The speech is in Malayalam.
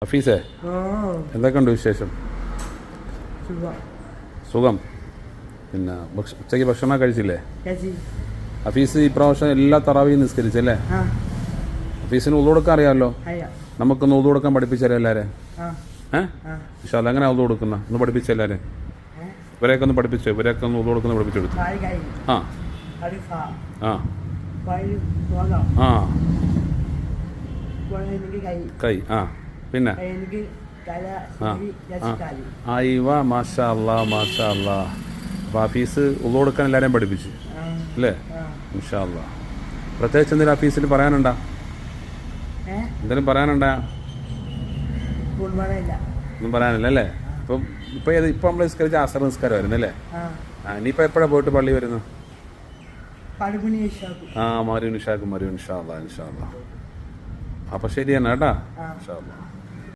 ഹഫീസേ, എന്തൊക്കെയുണ്ട് വിശേഷം? സുഖം. പിന്നെ ഉച്ചയ്ക്ക് ഭക്ഷണം കഴിച്ചില്ലേ? ഹഫീസ് ഇപ്രാവശ്യം എല്ലാ തറാവിയും നിസ്കരിച്ചല്ലേ? ഹഫീസിന് ഉള്ളു കൊടുക്കാൻ അറിയാമല്ലോ. നമുക്കൊന്ന് ഉള്ളു കൊടുക്കാൻ പഠിപ്പിച്ചല്ലേ എല്ലാവരെയും? പക്ഷെ അതെങ്ങനെ ഉള്ളു കൊടുക്കുന്ന ഒന്ന് പഠിപ്പിച്ച എല്ലാവരെയും? ഇവരെയൊക്കെ ഒന്ന് പഠിപ്പിച്ചോ, ഇവരെയൊക്കെ ഒന്ന് ഉള്ളു കൊടുക്കുന്ന പഠിപ്പിച്ചു കൊടുത്തു. ആ ആ ആ കൈ ആ പിന്നെ അയ്വാ മാഷാ അല്ലാ മാഷാ അല്ലാ. അപ്പോൾ ഹഫീസ് ഉള്ളു കൊടുക്കാൻ എല്ലാവരെയും പഠിപ്പിച്ചു അല്ലേ? മാഷാ അല്ലാ. പ്രത്യേകിച്ച് എന്തെങ്കിലും ഹഫീസിന് പറയാനുണ്ടാ? എന്തെങ്കിലും പറയാനുണ്ടാ? ഒന്നും പറയാനില്ല അല്ലേ? ഇപ്പം ഇപ്പം നമ്മൾ നിസ്കരിച്ച അസർ നിസ്കാരമായിരുന്നു അല്ലേ? ഇനിയിപ്പോൾ എപ്പോഴാണ് പോയിട്ട് പള്ളി വരുന്നത്? മരുവിൻ ഇൻഷാ അല്ലാ. അപ്പോൾ ശരി തന്നെ കേട്ടാ. ഇൻഷാ അല്ലാ.